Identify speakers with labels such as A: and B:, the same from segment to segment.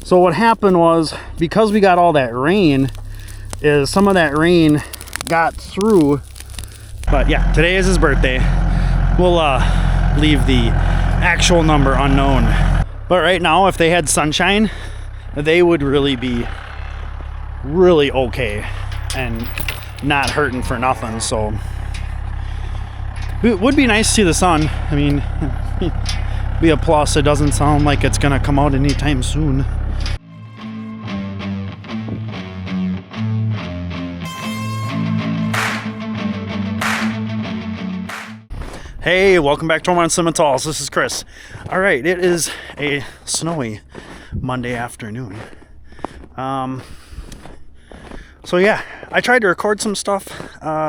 A: So what happened was, because we got all that rain, is some of that rain got through. But yeah, today is his birthday. We'll leave the actual number unknown. But right now, if they had sunshine, they would really be really okay and not hurting for nothing. So it would be nice to see the sun. I mean, be a plus. It doesn't sound like it's gonna come out anytime soon. Hey, welcome back to Ohrmundt Simmentals. This is Chris. All right, it is a snowy Monday afternoon. So yeah, I tried to record some stuff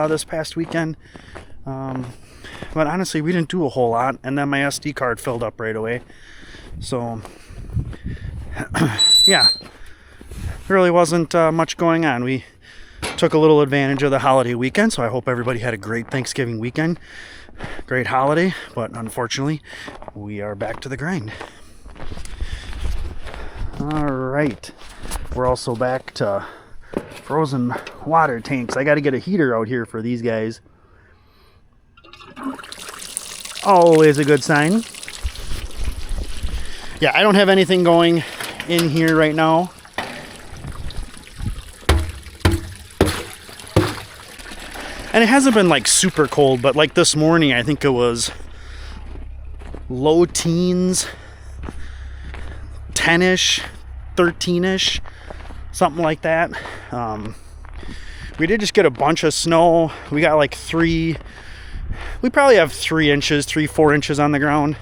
A: this past weekend, but honestly, we didn't do a whole lot, and then my SD card filled up right away. So yeah, there really wasn't much going on. We took a little advantage of the holiday weekend, so I hope everybody had a great Thanksgiving weekend. Great holiday, but unfortunately, we are back to the grind. All right, we're also back to frozen water tanks. I got to get a heater out here for these guys. Always a good sign. Yeah, I don't have anything going in here right now. And it hasn't been like super cold, but like this morning, I think it was low teens, 10-ish, 13-ish, something like that. We did just get a bunch of snow. We got like we probably have 4 inches on the ground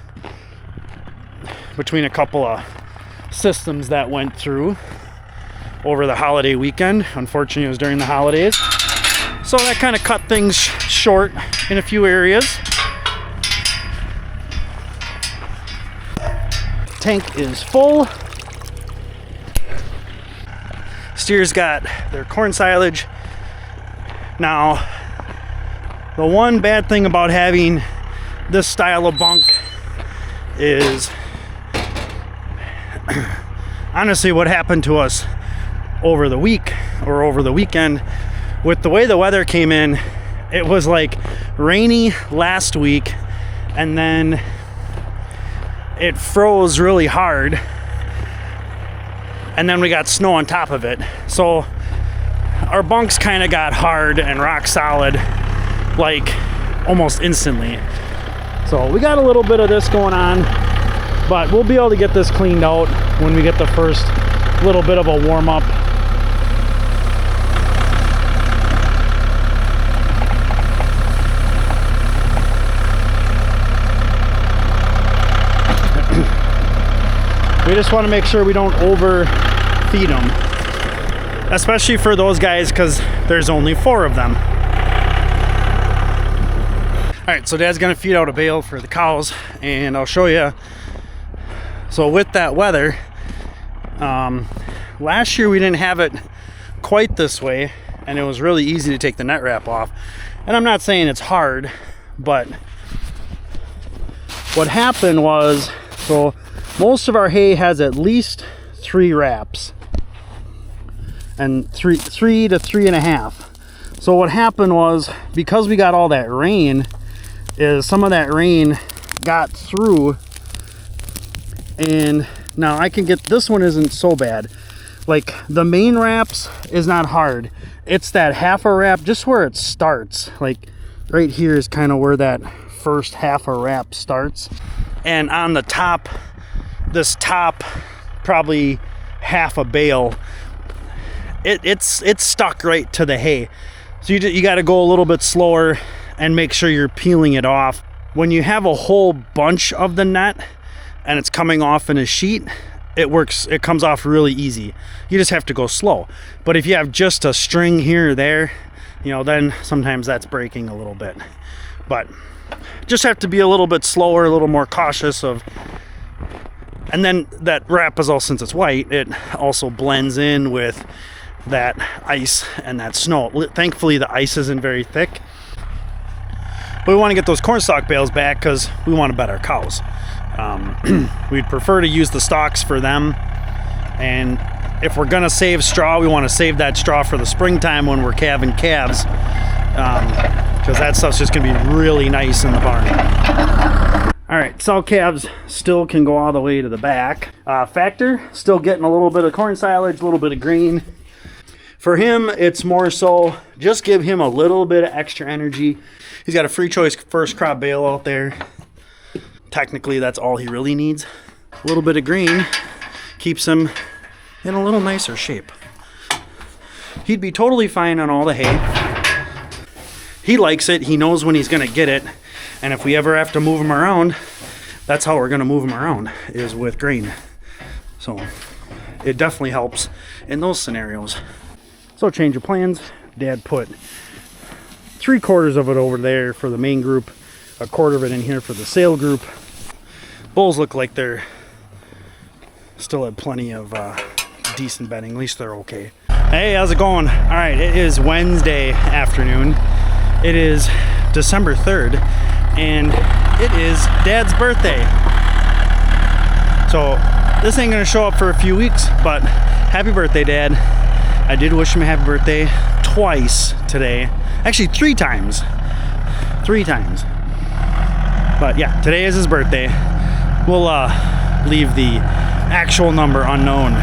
A: between a couple of systems that went through over the holiday weekend. Unfortunately, it was during the holidays. So that kind of cut things short in a few areas. Tank is full. Steers got their corn silage. Now, the one bad thing about having this style of bunk is honestly what happened to us over the week or over the weekend. With the way the weather came in, it was like rainy last week, and then it froze really hard, and then we got snow on top of it. So our bunks kind of got hard and rock solid like almost instantly. So we got a little bit of this going on, but we'll be able to get this cleaned out when we get the first little bit of a warm up. We just want to make sure we don't overfeed them, especially for those guys, because there's only 4 of them. All right, so Dad's gonna feed out a bale for the cows, and I'll show you. So with that weather, last year we didn't have it quite this way, and it was really easy to take the net wrap off. And I'm not saying it's hard, but what happened was, so most of our hay has at least 3 wraps, and 3 to 3.5. So what happened was, because we got all that rain, is some of that rain got through, and now I can get, this one isn't so bad. Like the main wraps is not hard. It's that half a wrap, just where it starts. Like right here is kind of where that first half a wrap starts. And on the top, this top, probably half a bale, it's stuck right to the hay. So you got to go a little bit slower and make sure you're peeling it off. When you have a whole bunch of the net and it's coming off in a sheet, it comes off really easy. You just have to go slow. But if you have just a string here or there, then sometimes that's breaking a little bit. But just have to be a little bit slower, a little more cautious of. And then that wrap is all, since it's white, it also blends in with that ice and that snow. Thankfully, the ice isn't very thick. But we want to get those corn stalk bales back because we want to bed our cows. We'd prefer to use the stalks for them, And if we're gonna save straw, we want to save that straw for the springtime when we're calving calves, because that stuff's just gonna be really nice in the barn. All right, sow calves still can go all the way to the back. Factor, still getting a little bit of corn silage, a little bit of grain. For him, it's more so just give him a little bit of extra energy. He's got a free choice first crop bale out there. Technically, that's all he really needs. A little bit of grain keeps him in a little nicer shape. He'd be totally fine on all the hay. He likes it. He knows when he's going to get it. And if we ever have to move him around, that's how we're going to move him around, is with grain. So it definitely helps in those scenarios. So change of plans. Dad put 3/4 of it over there for the main group, 1/4 of it in here for the sale group. Bulls look like they're still have plenty of decent bedding. At least they're okay. Hey, how's it going? All right, it is Wednesday afternoon. It is December 3rd, and it is Dad's birthday. So this ain't gonna show up for a few weeks, but happy birthday, Dad. I did wish him a happy birthday twice today. Actually, 3 times. 3 times. But yeah, today is his birthday. We'll leave the actual number unknown.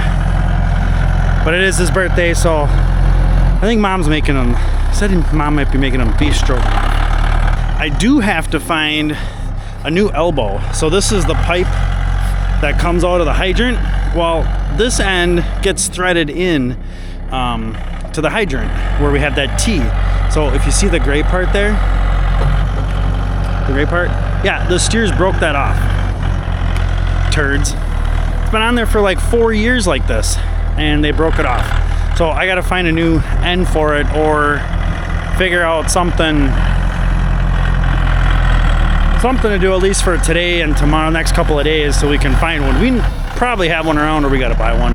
A: But it is his birthday, so I think Mom's making him, said Mom might be making him beef stroganoff. I do have to find a new elbow. So this is the pipe that comes out of the hydrant. Well, this end gets threaded in to the hydrant where we have that T. So if you see the gray part there, the gray part, yeah, the steers broke that off. Turds. It's been on there for like 4 years like this, and they broke it off. So I gotta find a new end for it, or figure out something to do at least for today and tomorrow, next couple of days, so we can find one. We probably have one around, or we gotta buy one.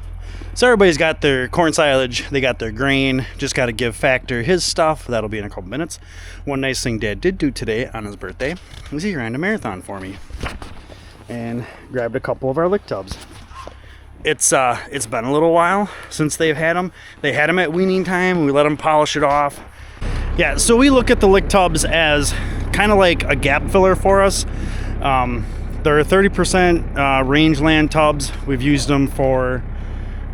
A: So everybody's got their corn silage, they got their grain, just got to give Factor his stuff. That'll be in a couple minutes. One nice thing Dad did do today on his birthday was he ran a marathon for me and grabbed a couple of our lick tubs. It's been a little while since they've had them. They had them at weaning time. We let them polish it off. Yeah, so we look at the lick tubs as kind of like a gap filler for us. They're 30% rangeland tubs. We've used them for,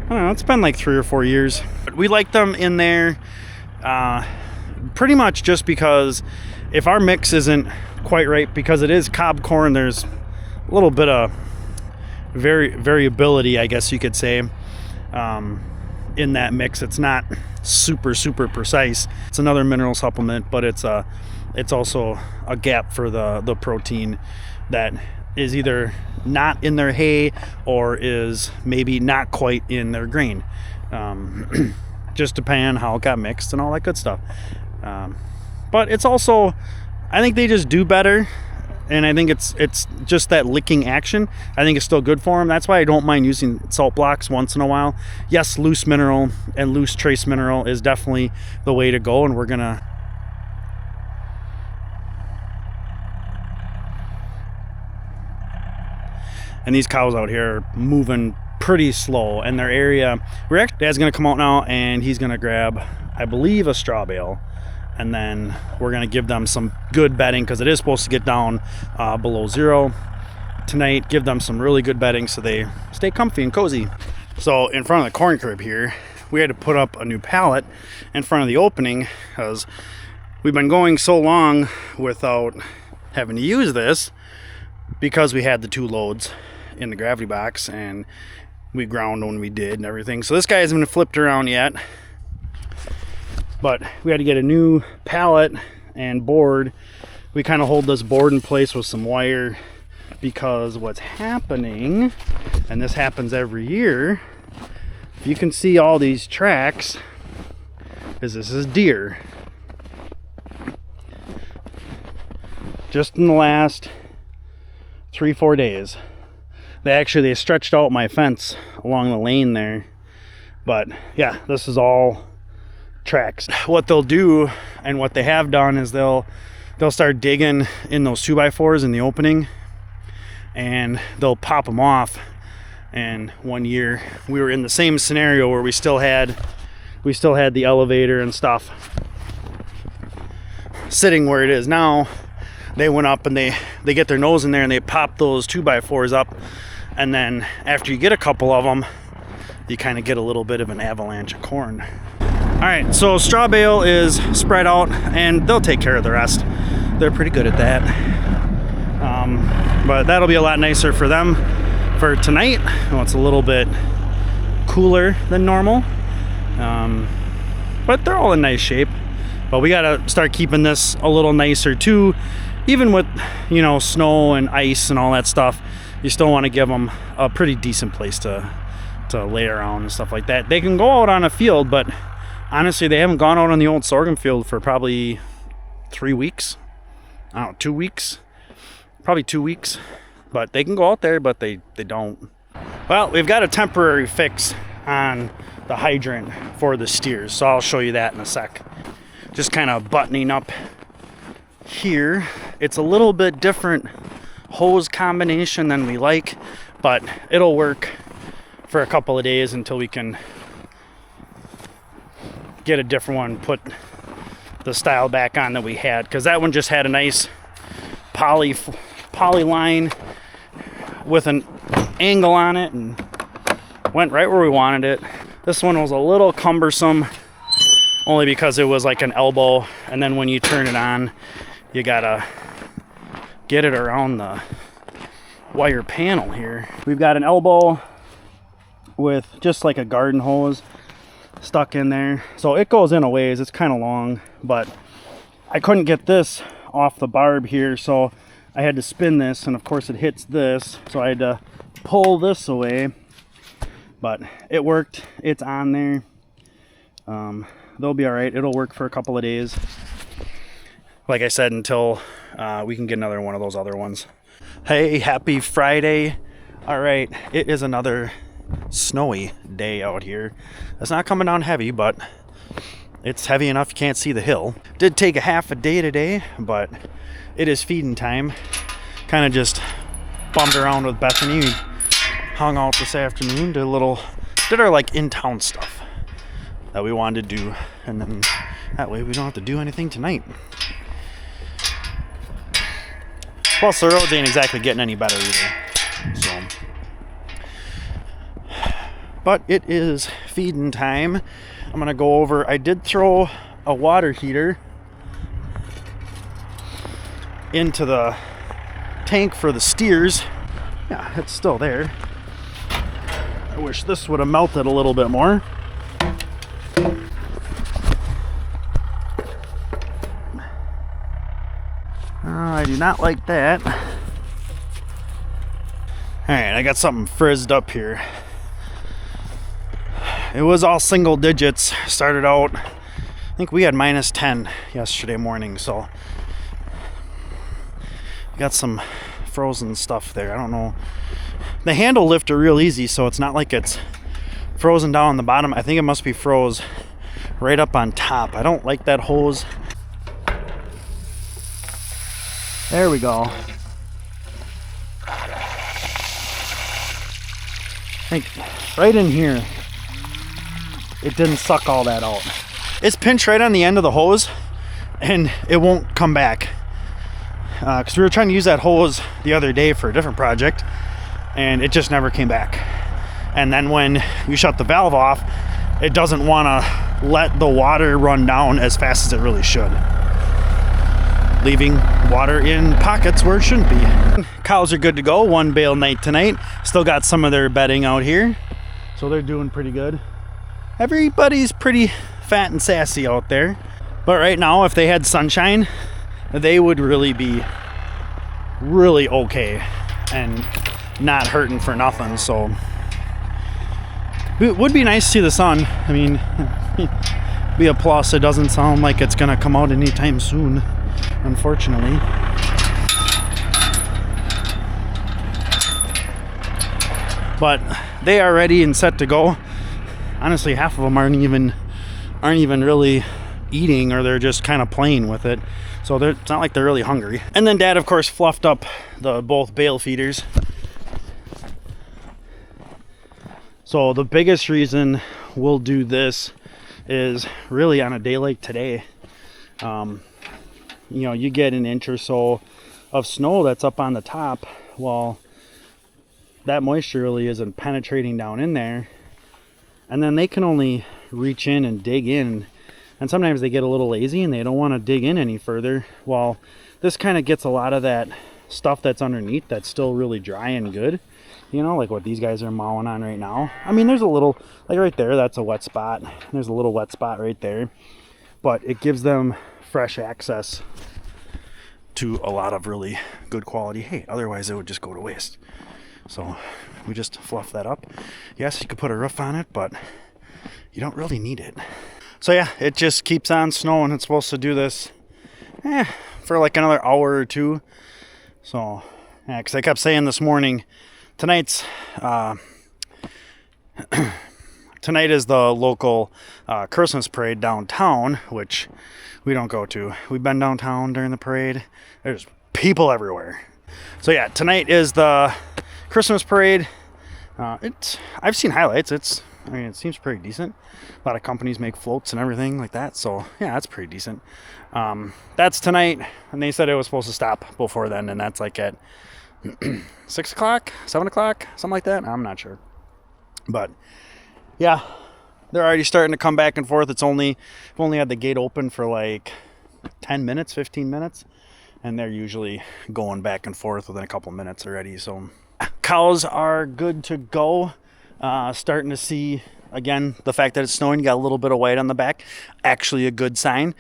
A: I don't know, it's been like 3 or 4 years. But we like them in there pretty much just because if our mix isn't quite right, because it is cob corn, there's a little bit of variability, I guess you could say, in that mix. It's not super precise. It's another mineral supplement, but it's also a gap for the protein that is either not in their hay or is maybe not quite in their grain. Just depending on how it got mixed and all that good stuff. But it's also, I think they just do better, and I think it's just that licking action. I think it's still good for them. That's why I don't mind using salt blocks once in a while. Yes, loose mineral and loose trace mineral is definitely the way to go, and we're gonna and these cows out here are moving pretty slow, and their area, Dad's gonna come out now and he's gonna grab, I believe, a straw bale, and then we're gonna give them some good bedding, because it is supposed to get down below 0 tonight. Give them some really good bedding so they stay comfy and cozy. So in front of the corn crib here, we had to put up a new pallet in front of the opening, because we've been going so long without having to use this, because we had the 2 loads in the gravity box and we ground when we did and everything. So this guy hasn't been flipped around yet, but we had to get a new pallet and board. We kind of hold this board in place with some wire, because what's happening, and this happens every year, if you can see all these tracks, is this is deer. Just in the last 3-4 days, they stretched out my fence along the lane there. But yeah, this is all tracks. What they'll do, and what they have done, is they'll start digging in those 2x4s in the opening, and they'll pop them off And one year we were in the same scenario where we still had the elevator and stuff sitting where it is now. They went up and they get their nose in there and they pop those 2x4s up, and then after you get a couple of them, you kind of get a little bit of an avalanche of corn. All right, so straw bale is spread out and they'll take care of the rest. They're pretty good at that. But that'll be a lot nicer for them for tonight. Well, it's a little bit cooler than normal, but they're all in nice shape. But we gotta start keeping this a little nicer too. Even with, you know, snow and ice and all that stuff, you still want to give them a pretty decent place to lay around and stuff like that. They can go out on a field, but honestly, they haven't gone out on the old sorghum field for probably 3 weeks. I don't know, 2 weeks. Probably 2 weeks. But they can go out there, but they don't. Well, we've got a temporary fix on the hydrant for the steers, so I'll show you that in a sec. Just kind of buttoning up here. It's a little bit different hose combination than we like, but it'll work for a couple of days until we can get a different one, put the style back on that we had, because that one just had a nice poly line with an angle on it and went right where we wanted it. This one was a little cumbersome only because it was like an elbow, and then when you turn it on, you gotta get it around the wire panel here. We've got an elbow with just like a garden hose stuck in there, so it goes in a ways. It's kind of long, but I couldn't get this off the barb here, so I had to spin this, and of course it hits this, so I had to pull this away, but it worked. It's on there. They'll be all right. It'll work for a couple of days, like I said, until we can get another one of those other ones. Hey, happy Friday. All right, it is another snowy day out here. It's not coming down heavy, but it's heavy enough you can't see the hill. Did take a half a day today, but it is feeding time. Kind of just bummed around with Bethany. We hung out this afternoon, did our like in-town stuff that we wanted to do, and then that way we don't have to do anything tonight. Plus the roads ain't exactly getting any better either, so. But it is feeding time. I'm gonna go over, I did throw a water heater into the tank for the steers. Yeah, it's still there. I wish this would have melted a little bit more. I do not like that. Alright, I got something frizzed up here. It was all single digits. Started out, I think we had -10 yesterday morning, so got some frozen stuff there. I don't know. The handle lifted real easy, so it's not like it's frozen down on the bottom. I think it must be froze right up on top. I don't like that hose. There we go. I think right in here, it didn't suck all that out. It's pinched right on the end of the hose, and it won't come back. Because we were trying to use that hose the other day for a different project, and it just never came back. And then when you shut the valve off, it doesn't want to let the water run down as fast as it really should, leaving water in pockets where it shouldn't be. Cows are good to go. 1 bale night tonight. Still got some of their bedding out here, so they're doing pretty good. Everybody's pretty fat and sassy out there, but right now, if they had sunshine, they would really be really okay and not hurting for nothing. So it would be nice to see the sun. I mean, be a plus. It doesn't sound like it's gonna come out anytime soon, unfortunately. But they are ready and set to go. Honestly, half of them aren't even really eating, or they're just kind of playing with it. So it's not like they're really hungry. And then Dad, of course, fluffed up both bale feeders. So the biggest reason we'll do this is really on a day like today. You know, you get an inch or so of snow that's up on the top. Well, that moisture really isn't penetrating down in there. And then they can only reach in and dig in. And sometimes they get a little lazy and they don't want to dig in any further. Well, this kind of gets a lot of that stuff that's underneath that's still really dry and good. You know, like what these guys are mowing on right now. I mean, there's a little, like right there, that's a wet spot. There's a little wet spot right there. But it gives them fresh access to a lot of really good quality hay. Otherwise, it would just go to waste. So we just fluff that up. Yes, you could put a roof on it, but you don't really need it. So yeah, it just keeps on snowing. It's supposed to do this for like another hour or two. So yeah, because I kept saying this morning, tonight is the local Christmas parade downtown, which we don't go to. We've been downtown during the parade. There's people everywhere. So yeah, tonight is the Christmas parade. I've seen highlights. I mean, it seems pretty decent. A lot of companies make floats and everything like that. So yeah, that's pretty decent. That's tonight, and they said it was supposed to stop before then, and that's like at 6 o'clock, 7 o'clock, something like that. I'm not sure. But yeah, they're already starting to come back and forth. We've only had the gate open for like 10 minutes, 15 minutes, and they're usually going back and forth within a couple minutes already. So cows are good to go. Starting to see, again, the fact that it's snowing, you got a little bit of white on the back, actually a good sign.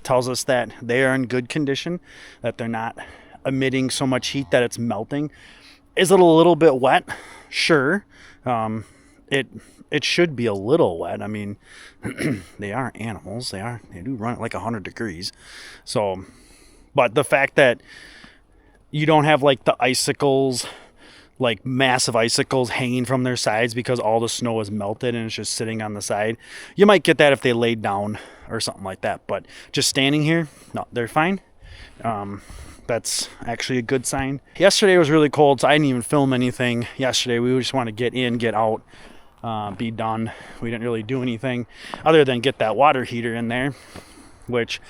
A: Tells us that they are in good condition, that they're not emitting so much heat that it's melting. Is it a little bit wet? Sure. It should be a little wet. I mean, they are animals. They do run at like 100 degrees. So, but the fact that you don't have like the icicles, like massive icicles hanging from their sides because all the snow is melted and it's just sitting on the side. You might get that if they laid down or something like that, but just standing here, no, they're fine. That's actually a good sign. Yesterday was really cold, so I didn't even film anything yesterday. We just want to get in, get out, be done. We didn't really do anything other than get that water heater in there, which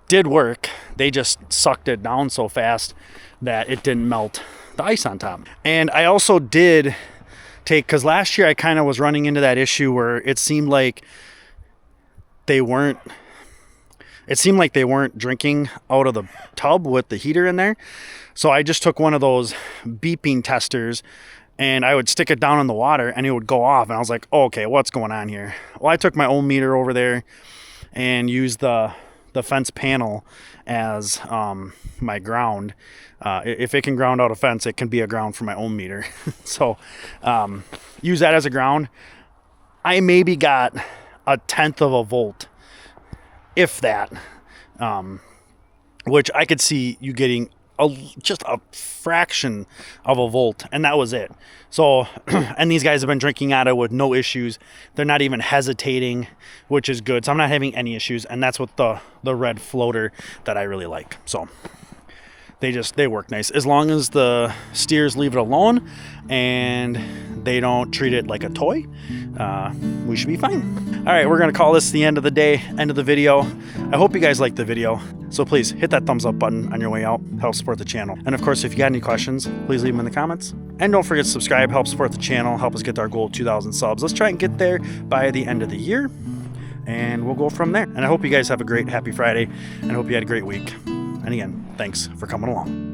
A: did work. They just sucked it down so fast that it didn't melt the ice on top. And I also did take, because last year I kind of was running into that issue where it seemed like they weren't drinking out of the tub with the heater in there. So I just took one of those beeping testers and I would stick it down in the water and it would go off. And I was like, oh, okay, what's going on here? Well, I took my own meter over there and used the fence panel as my ground. If it can ground out a fence, it can be a ground for my own meter. So use that as a ground. I maybe got 1/10 of a volt, if that, which I could see you getting just a fraction of a volt, and that was it. So, and these guys have been drinking out of it with no issues. They're not even hesitating, which is good. So I'm not having any issues, and that's what the red floater that I really like. So they work nice as long as the steers leave it alone and they don't treat it like a toy. We should be fine. All right, we're gonna call this the end of the day, end of the video. I hope you guys liked the video. So please hit that thumbs up button on your way out. Help support the channel. And of course, if you got any questions, please leave them in the comments. And don't forget to subscribe, help support the channel, help us get to our goal of 2,000 subs. Let's try and get there by the end of the year, and we'll go from there. And I hope you guys have a great, happy Friday, and I hope you had a great week. And again, thanks for coming along.